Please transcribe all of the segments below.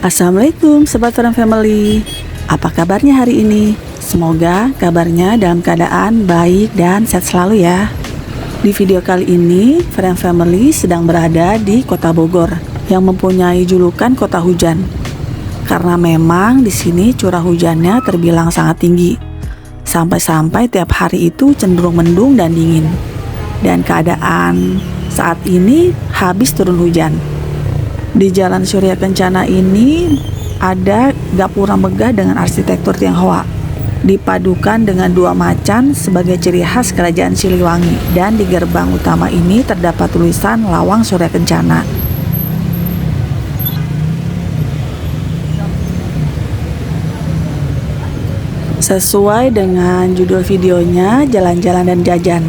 Assalamualaikum Sobat Friend Family. Apa kabarnya hari ini? Semoga kabarnya dalam keadaan baik dan sehat selalu ya. Di video kali ini, Friend Family sedang berada di Kota Bogor yang mempunyai julukan Kota Hujan. Karena memang di sini curah hujannya terbilang sangat tinggi. Sampai-sampai tiap hari itu cenderung mendung dan dingin. Dan keadaan saat ini habis turun hujan. Di Jalan Surya Kencana ini ada gapura megah dengan arsitektur Tionghoa, dipadukan dengan dua macan sebagai ciri khas Kerajaan Siliwangi. Dan di gerbang utama ini terdapat tulisan Lawang Surya Kencana. Sesuai dengan judul videonya, jalan-jalan dan jajan.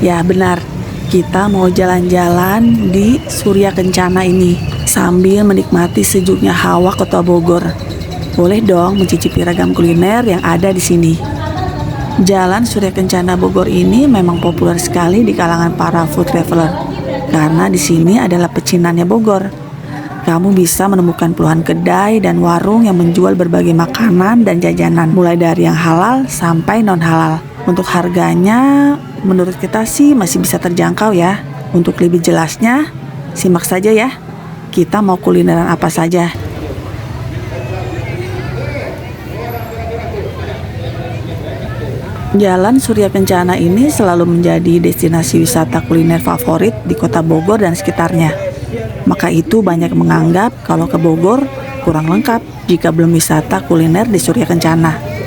Ya benar, kita mau jalan-jalan di Surya Kencana ini sambil menikmati sejuknya hawa Kota Bogor. Boleh dong mencicipi ragam kuliner yang ada di sini. Jalan Surya Kencana Bogor ini memang populer sekali di kalangan para food traveler karena di sini adalah pecinannya Bogor. Kamu bisa menemukan puluhan kedai dan warung yang menjual berbagai makanan dan jajanan, mulai dari yang halal sampai non halal. Untuk harganya menurut kita sih masih bisa terjangkau ya. Untuk lebih jelasnya simak saja ya. Kita mau kulineran apa saja. Jalan Surya Kencana ini selalu menjadi destinasi wisata kuliner favorit di Kota Bogor dan sekitarnya. Maka itu banyak menganggap kalau ke Bogor kurang lengkap jika belum wisata kuliner di Surya Kencana.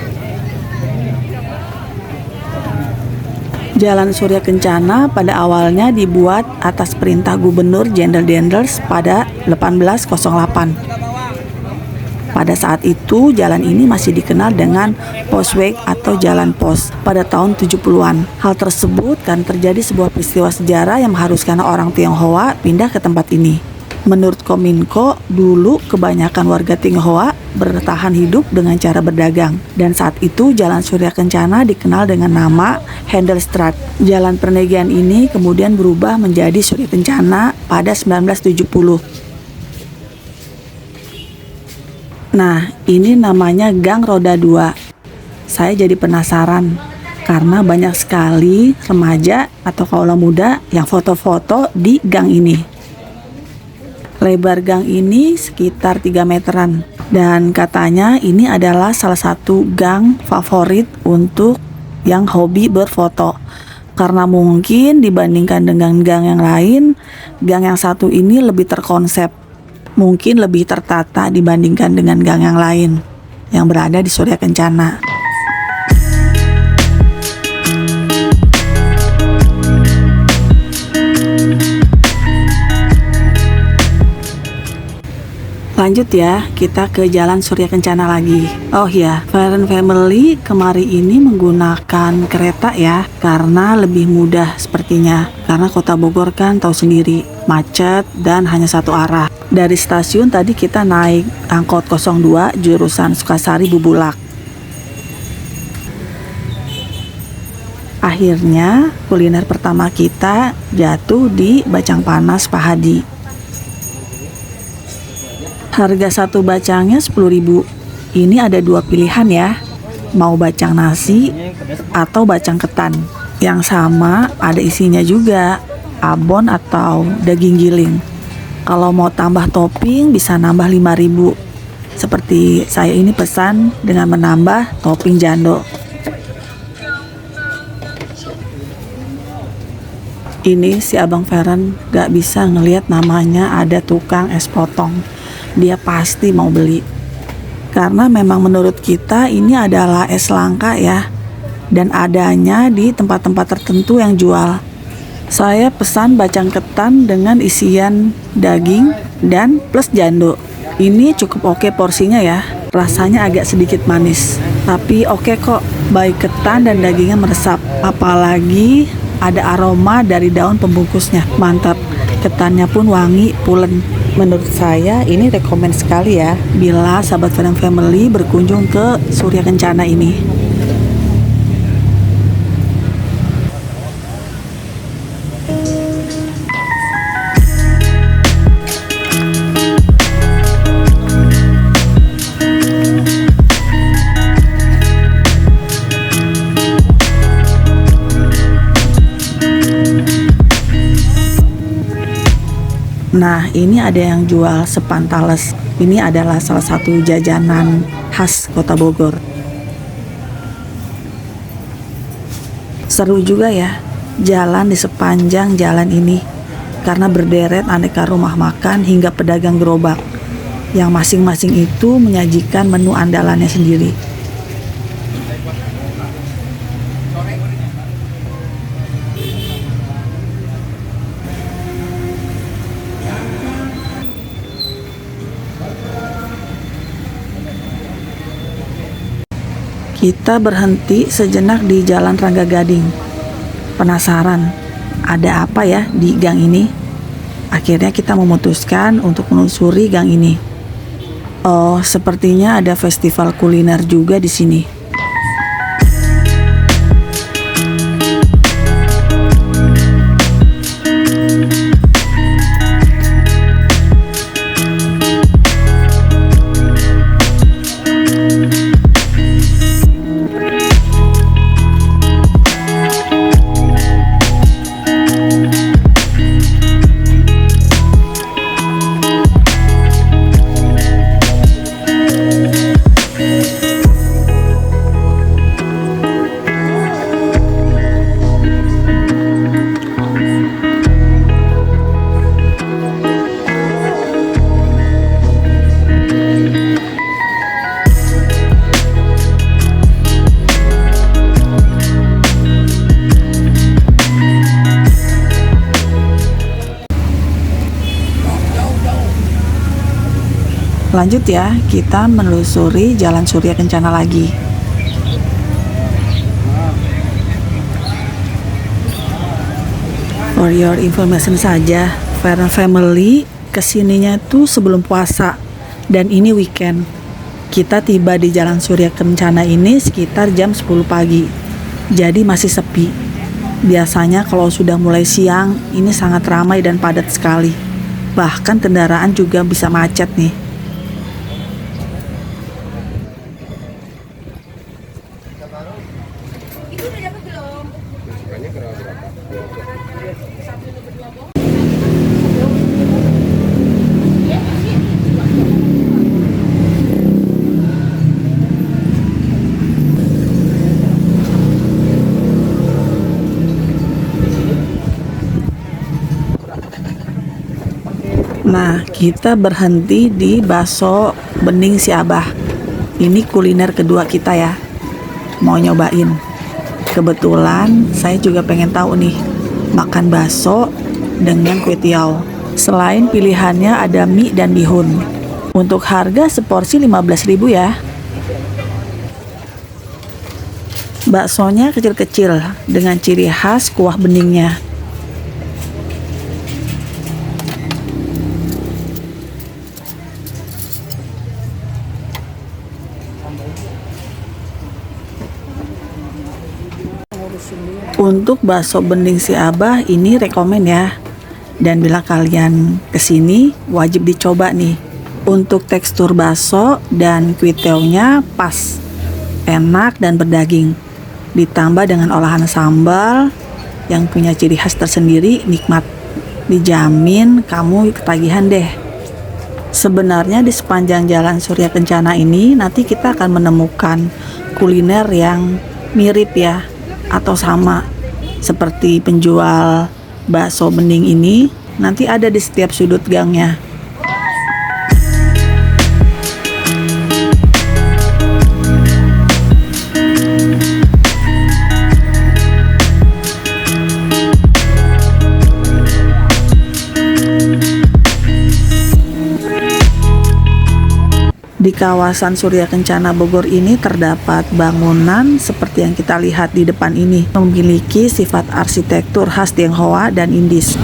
Jalan Surya Kencana pada awalnya dibuat atas perintah Gubernur Jenderal Dendels pada 1808. Pada saat itu, jalan ini masih dikenal dengan Posweg atau Jalan Pos pada tahun 70-an. Hal tersebut kan terjadi sebuah peristiwa sejarah yang mengharuskan orang Tionghoa pindah ke tempat ini. Menurut Kominfo, dulu kebanyakan warga Tionghoa bertahan hidup dengan cara berdagang. Dan saat itu Jalan Surya Kencana dikenal dengan nama Handelsstraat. Jalan perniagaan ini kemudian berubah menjadi Surya Kencana pada 1970. Nah, ini namanya Gang Roda 2. Saya jadi penasaran karena banyak sekali remaja atau kaula muda yang foto-foto di gang ini. Lebar gang ini sekitar 3 meteran dan katanya ini adalah salah satu gang favorit untuk yang hobi berfoto. Karena mungkin dibandingkan dengan gang yang lain, gang yang satu ini lebih terkonsep. Mungkin lebih tertata dibandingkan dengan gang yang lain yang berada di Surya Kencana. Lanjut ya, kita ke Jalan Surya Kencana lagi. Oh ya, Friend Family kemarin ini menggunakan kereta ya, karena lebih mudah sepertinya. Karena Kota Bogor kan tahu sendiri, macet dan hanya satu arah. Dari stasiun tadi kita naik angkot 02 jurusan Sukasari Bubulak. Akhirnya kuliner pertama kita jatuh di Bacang Panas Pak Hadi. Harga satu bacangnya 10.000. Ini ada dua pilihan ya, mau bacang nasi atau bacang ketan. Yang sama ada isinya juga, abon atau daging giling. Kalau mau tambah topping bisa nambah 5.000. Seperti saya ini pesan dengan menambah topping jando. Ini si Abang Feren gak bisa ngelihat namanya ada tukang es potong. Dia pasti mau beli. Karena memang menurut kita ini adalah es langka ya. Dan adanya di tempat-tempat tertentu yang jual. Saya pesan bacang ketan dengan isian daging dan plus jando. Ini cukup oke porsinya ya. Rasanya agak sedikit manis. Tapi oke kok, baik ketan dan dagingnya meresap. Apalagi ada aroma dari daun pembungkusnya. Mantap, ketannya pun wangi, pulen. Menurut saya ini rekomen sekali ya bila sahabat Friend Family berkunjung ke Surya Kencana ini. Nah, ini ada yang jual sepantales. Ini adalah salah satu jajanan khas Kota Bogor. Seru juga ya, jalan di sepanjang jalan ini. Karena berderet aneka rumah makan hingga pedagang gerobak. Yang masing-masing itu menyajikan menu andalannya sendiri. Kita berhenti sejenak di Jalan Rangga Gading. Penasaran, ada apa ya di gang ini? Akhirnya kita memutuskan untuk menelusuri gang ini. Oh, sepertinya ada festival kuliner juga di sini. Lanjut ya, kita menelusuri Jalan Surya Kencana lagi. For your information saja, Feren Family kesininya tuh sebelum puasa dan ini weekend. Kita tiba di Jalan Surya Kencana ini sekitar jam 10 pagi, jadi masih sepi. Biasanya kalau sudah mulai siang, ini sangat ramai dan padat sekali. Bahkan kendaraan juga bisa macet nih. Nah, kita berhenti di Bakso Bening Si Abah. Ini kuliner kedua kita ya. Mau nyobain. Kebetulan saya juga pengen tahu nih, makan bakso dengan kue tiaw. Selain pilihannya ada mie dan bihun. Untuk harga seporsi 15.000 ya. Baksonya kecil-kecil dengan ciri khas kuah beningnya. Untuk bakso Bening Si Abah ini rekomen ya. Dan bila kalian kesini wajib dicoba nih. Untuk tekstur bakso dan kue tiawnya pas, enak dan berdaging. Ditambah dengan olahan sambal yang punya ciri khas tersendiri, nikmat. Dijamin kamu ketagihan deh. Sebenarnya di sepanjang Jalan Surya Kencana ini nanti kita akan menemukan kuliner yang mirip ya, atau sama seperti penjual bakso bening ini nanti ada di setiap sudut gangnya. Di kawasan Surya Kencana Bogor ini terdapat bangunan seperti yang kita lihat di depan ini, memiliki sifat arsitektur khas Tionghoa dan Indis.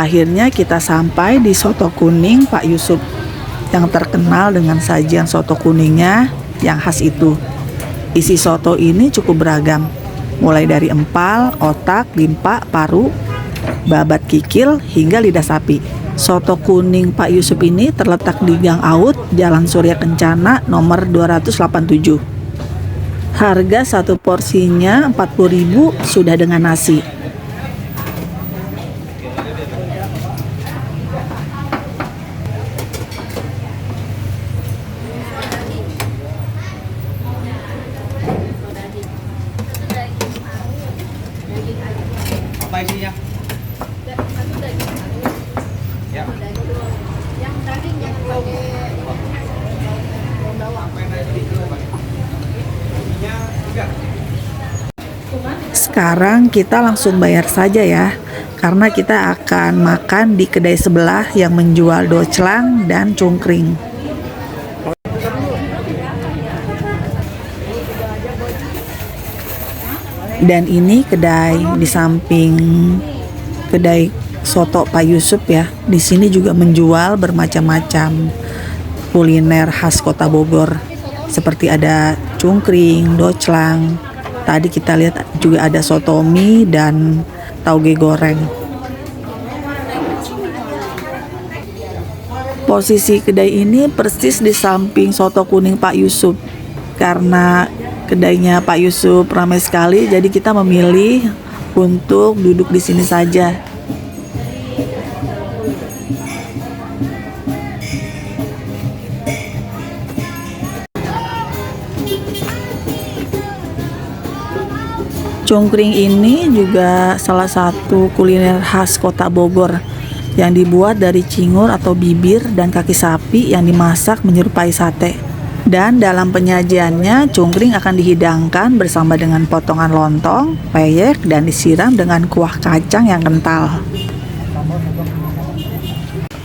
Akhirnya kita sampai di soto kuning Pak Yusuf yang terkenal dengan sajian soto kuningnya yang khas itu. Isi soto ini cukup beragam, mulai dari empal, otak, limpa, paru, babat kikil, hingga lidah sapi. Soto kuning Pak Yusuf ini terletak di Gang Aut, Jalan Surya Kencana, nomor 287. Harga satu porsinya 40.000 sudah dengan nasi. Apa isinya? Ya. Yang daging jangan pakai Sekarang kita langsung bayar saja ya, karena kita akan makan di kedai sebelah yang menjual doclang dan cungkring. Dan ini kedai di samping kedai soto Pak Yusuf ya. Di sini juga menjual bermacam-macam kuliner khas Kota Bogor. Seperti ada cungkring, doclang. Tadi kita lihat juga ada soto mie dan tauge goreng. Posisi kedai ini persis di samping soto kuning Pak Yusuf. Karena kedainya Pak Yusuf ramai sekali, jadi kita memilih untuk duduk di sini saja. Cungkring ini juga salah satu kuliner khas Kota Bogor yang dibuat dari cingur atau bibir dan kaki sapi yang dimasak menyerupai sate. Dan dalam penyajiannya, cungkring akan dihidangkan bersama dengan potongan lontong, peyek, dan disiram dengan kuah kacang yang kental.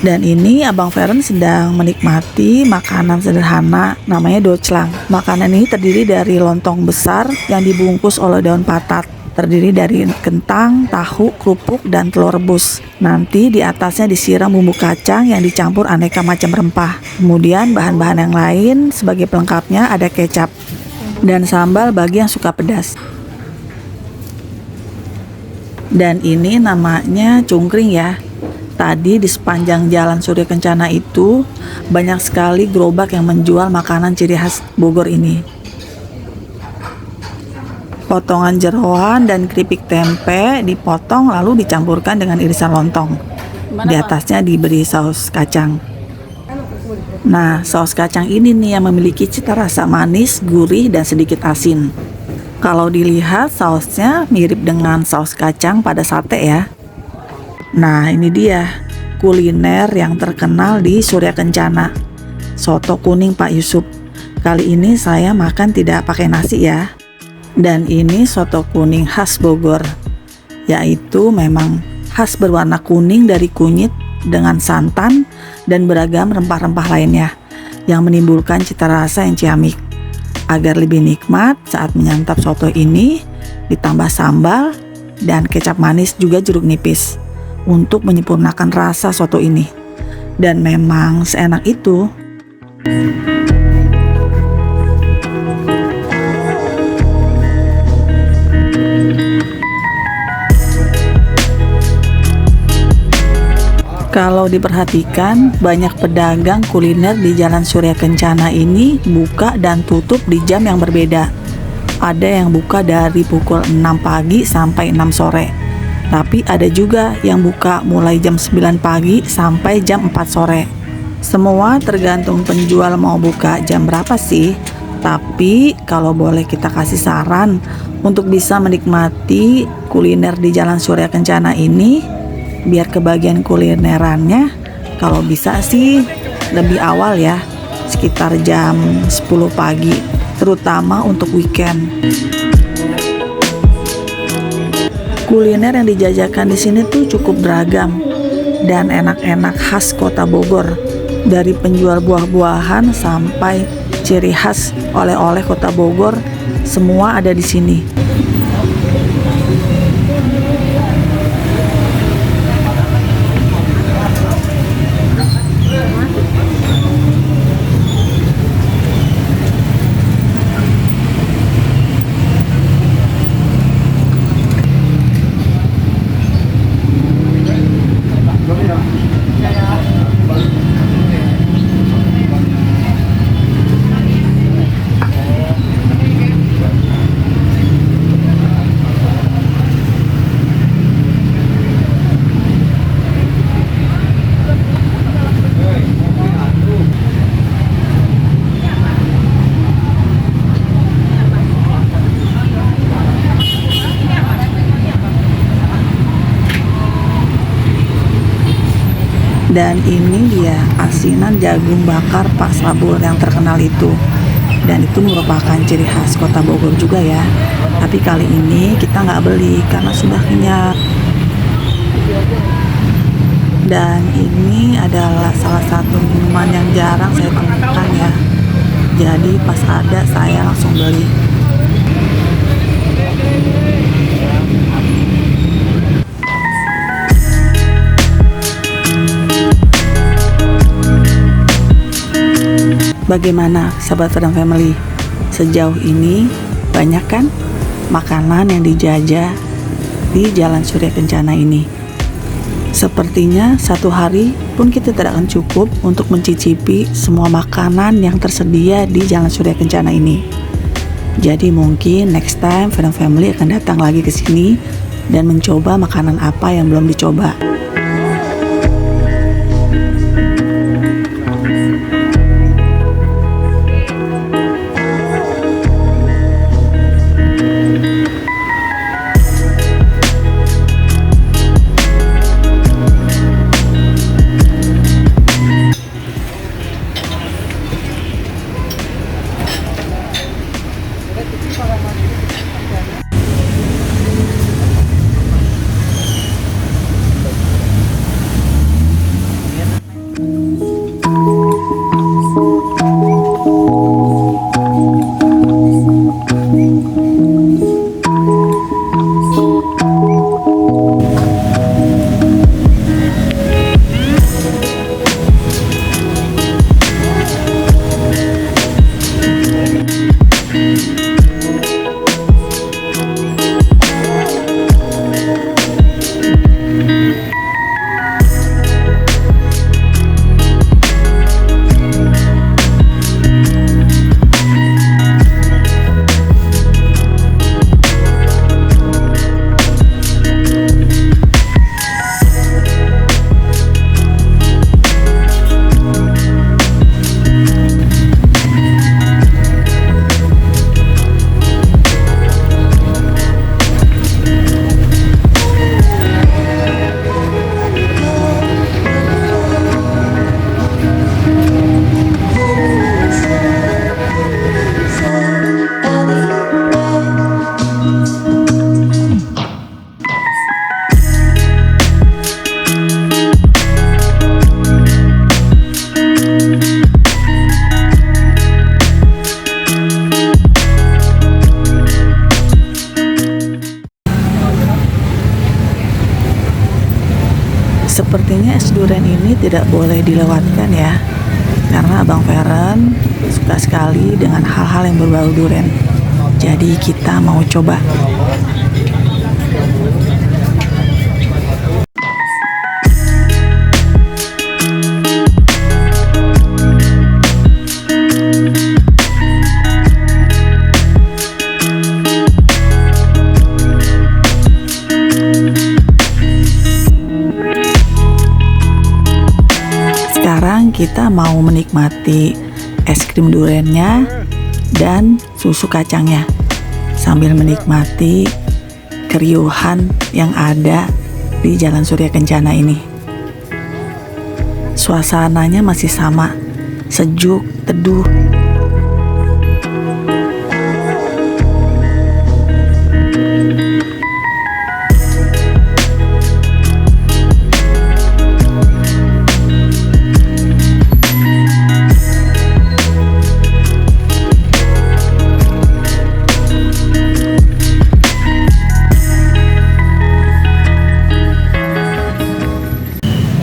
Dan ini Abang Feren sedang menikmati makanan sederhana namanya doclang. Makanan ini terdiri dari lontong besar yang dibungkus oleh daun patat. Terdiri dari kentang, tahu, kerupuk, dan telur rebus. Nanti di atasnya disiram bumbu kacang yang dicampur aneka macam rempah. Kemudian bahan-bahan yang lain sebagai pelengkapnya ada kecap dan sambal bagi yang suka pedas. Dan ini namanya cungkring ya. Tadi di sepanjang Jalan Surya Kencana itu banyak sekali gerobak yang menjual makanan ciri khas Bogor ini. Potongan jeroan dan keripik tempe dipotong lalu dicampurkan dengan irisan lontong. Di atasnya diberi saus kacang. Nah, saus kacang ini nih yang memiliki cita rasa manis, gurih, dan sedikit asin. Kalau dilihat sausnya mirip dengan saus kacang pada sate ya. Nah, ini dia kuliner yang terkenal di Surya Kencana, soto kuning Pak Yusuf. Kali ini saya makan tidak pakai nasi ya. Dan ini soto kuning khas Bogor, yaitu memang khas berwarna kuning dari kunyit dengan santan dan beragam rempah-rempah lainnya yang menimbulkan cita rasa yang ciamik. Agar lebih nikmat saat menyantap soto ini, ditambah sambal dan kecap manis juga jeruk nipis untuk menyempurnakan rasa soto ini. Dan memang seenak itu. Kalau diperhatikan, banyak pedagang kuliner di Jalan Surya Kencana ini buka dan tutup di jam yang berbeda. Ada yang buka dari pukul 6 pagi sampai 6 sore. Tapi ada juga yang buka mulai jam 9 pagi sampai jam 4 sore. Semua tergantung penjual mau buka jam berapa sih. Tapi kalau boleh kita kasih saran untuk bisa menikmati kuliner di Jalan Surya Kencana ini, biar kebagian kulinerannya, kalau bisa sih lebih awal ya, sekitar jam 10 pagi, terutama untuk weekend. Kuliner yang dijajakan di sini tuh cukup beragam dan enak-enak khas Kota Bogor. Dari penjual buah-buahan sampai ciri khas oleh-oleh Kota Bogor, semua ada di sini. Dan ini dia asinan jagung bakar Pak Sabur yang terkenal itu. Dan itu merupakan ciri khas kota Bogor juga ya. Tapi kali ini kita nggak beli karena sudah kenyang. Dan ini adalah salah satu minuman yang jarang saya temukan ya. Jadi pas ada saya langsung beli. Bagaimana sahabat Fredem Family? Sejauh ini banyak kan makanan yang dijajah di Jalan Surya Kencana ini. Sepertinya satu hari pun kita tidak akan cukup untuk mencicipi semua makanan yang tersedia di Jalan Surya Kencana ini. Jadi mungkin next time Fredem Family akan datang lagi ke sini dan mencoba makanan apa yang belum dicoba. Sepertinya es durian ini tidak boleh dilewatkan ya, karena Abang Feren suka sekali dengan hal-hal yang berbau durian. Jadi kita mau coba. Sekarang kita mau menikmati es krim duriannya dan susu kacangnya sambil menikmati keriuhan yang ada di Jalan Surya Kencana ini. Suasananya masih sama, sejuk, teduh.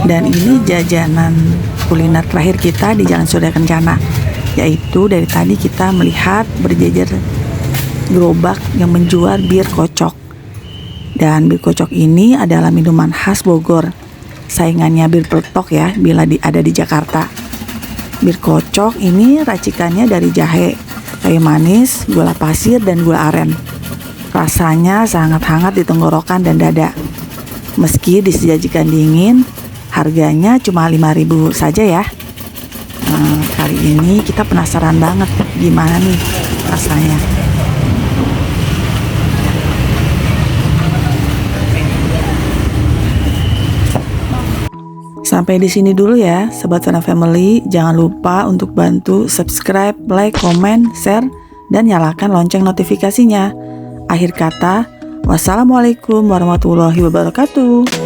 Dan ini jajanan kuliner terakhir kita di Jalan Surya Kencana, yaitu dari tadi kita melihat berjejer gerobak yang menjual bir kocok. Dan bir kocok ini adalah minuman khas Bogor, saingannya bir peletok ya bila ada di Jakarta. Bir kocok ini racikannya dari jahe, kayu manis, gula pasir, dan gula aren. Rasanya sangat hangat di tenggorokan dan dada. Meski disajikan dingin, harganya cuma 5.000 saja ya. Kali ini kita penasaran banget gimana nih rasanya. Sampai di sini dulu ya, Sobat Feren Family. Jangan lupa untuk bantu subscribe, like, komen, share, dan nyalakan lonceng notifikasinya. Akhir kata, wassalamualaikum warahmatullahi wabarakatuh.